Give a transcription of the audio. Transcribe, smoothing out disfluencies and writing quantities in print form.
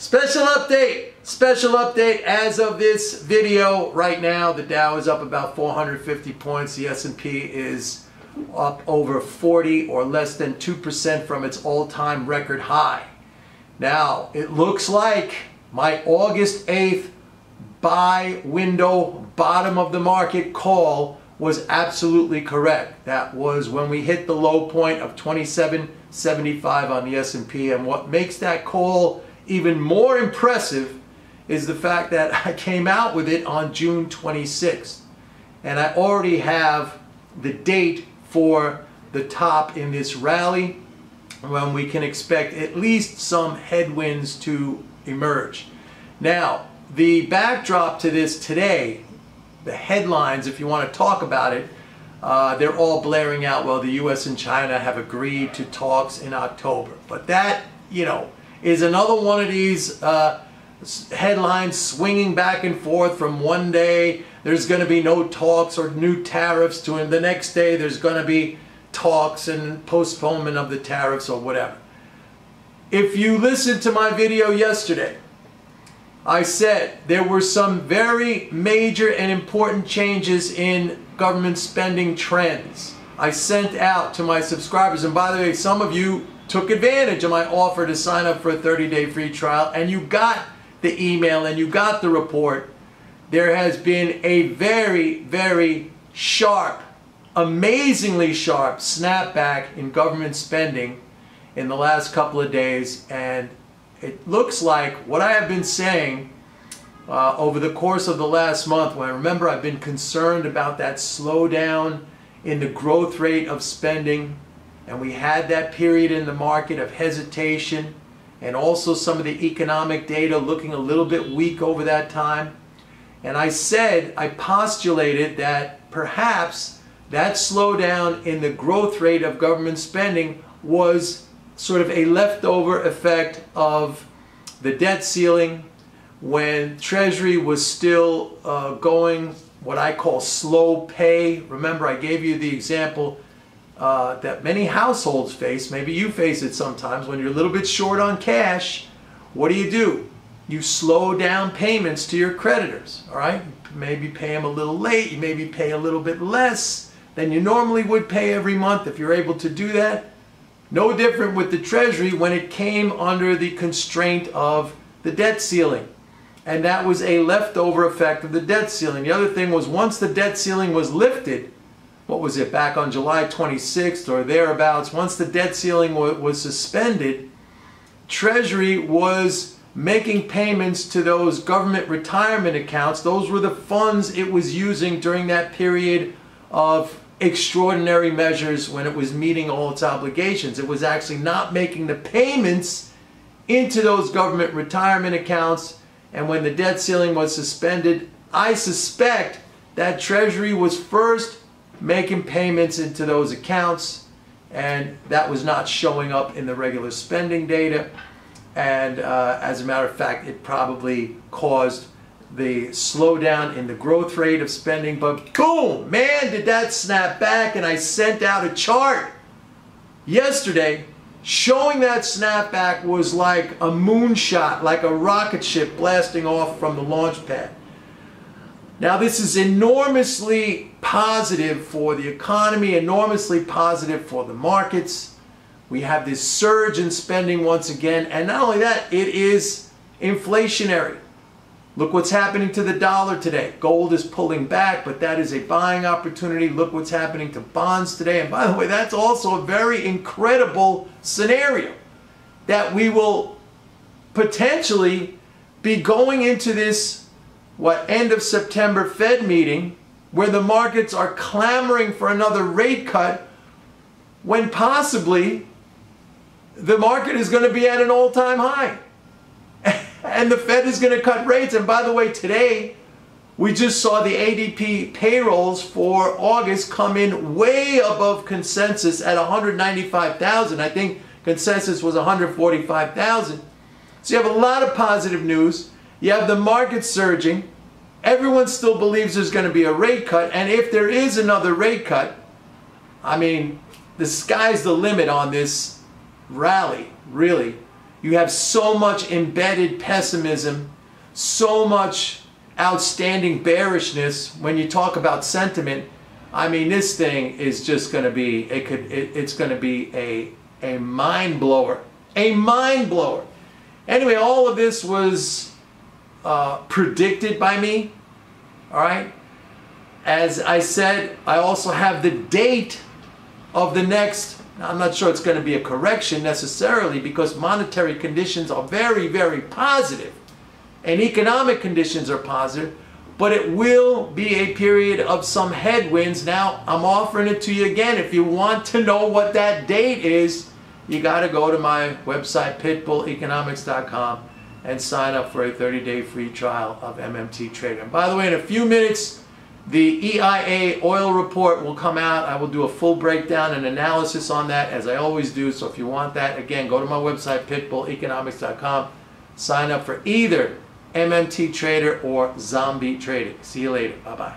Special update as of this video right now. The Dow is up about 450 points. The S&P is up over 40 or less than 2% from its all-time record high. Now, it looks like my August 8th buy window bottom of the market call was absolutely correct. That was when we hit the low point of 27.75 on the S&P, and what makes that call even more impressive is the fact that I came out with it on June 26th, and I already have the date for the top in this rally when we can expect at least some headwinds to emerge. Now, the backdrop to this today, the headlines, if you want to talk about it, they're all blaring out, well, the US and China have agreed to talks in October. But that, is another one of these headlines swinging back and forth from one day there's going to be no talks or new tariffs to the next day there's going to be talks and postponement of the tariffs or whatever. If you listened to my video yesterday, I said there were some very major and important changes in government spending trends. I sent out to my subscribers, and by the way, some of you took advantage of my offer to sign up for a 30-day free trial, and you got the email and you got the report. There has been a very, very sharp, amazingly sharp snapback in government spending in the last couple of days, and it looks like what I have been saying over the course of the last month, when remember I've been concerned about that slowdown in the growth rate of spending, and we had that period in the market of hesitation and also some of the economic data looking a little bit weak over that time. And I postulated that perhaps that slowdown in the growth rate of government spending was sort of a leftover effect of the debt ceiling when Treasury was still going what I call slow pay. Remember, I gave you the example that many households face. Maybe you face it sometimes. When you're a little bit short on cash, what do? You slow down payments to your creditors, all right? Maybe pay them a little late. You maybe pay a little bit less than you normally would pay every month if you're able to do that. No different with the Treasury when it came under the constraint of the debt ceiling. And that was a leftover effect of the debt ceiling. The other thing was, once the debt ceiling was lifted, what was it, back on July 26th or thereabouts, once the debt ceiling was suspended, Treasury was making payments to those government retirement accounts. Those were the funds it was using during that period of extraordinary measures when it was meeting all its obligations. It was actually not making the payments into those government retirement accounts, and when the debt ceiling was suspended, I suspect that Treasury was first making payments into those accounts, and that was not showing up in the regular spending data. And as a matter of fact, it probably caused the slowdown in the growth rate of spending. But boom, man, did that snap back. And I sent out a chart yesterday showing that snapback was like a moonshot, like a rocket ship blasting off from the launch pad. Now, this is enormously positive for the economy, enormously positive for the markets. We have this surge in spending once again, and not only that, it is inflationary. Look what's happening to the dollar today. Gold is pulling back, but that is a buying opportunity. Look what's happening to bonds today. And by the way, that's also a very incredible scenario that we will potentially be going into this end of September Fed meeting where the markets are clamoring for another rate cut, when possibly the market is going to be at an all-time high. And the Fed is going to cut rates. And by the way, today we just saw the ADP payrolls for August come in way above consensus at 195,000. I think consensus was 145,000. So you have a lot of positive news. You have the market surging. Everyone still believes there's going to be a rate cut. And if there is another rate cut, I mean, the sky's the limit on this rally, really. You have so much embedded pessimism, so much outstanding bearishness when you talk about sentiment. I mean, this thing is just going to be, it's going to be a mind blower. A mind blower. Anyway, all of this was predicted by me. All right. As I said, I also have the date of the next. I'm not sure it's going to be a correction necessarily, because monetary conditions are very, very positive and economic conditions are positive, but it will be a period of some headwinds. Now, I'm offering it to you again. If you want to know what that date is, you got to go to my website, pitbulleconomics.com, and sign up for a 30-day free trial of MMT Trader. And by the way, in a few minutes, the EIA oil report will come out. I will do a full breakdown and analysis on that, as I always do. So if you want that, again, go to my website, pitbulleconomics.com. Sign up for either MMT Trader or Zombie Trading. See you later. Bye-bye.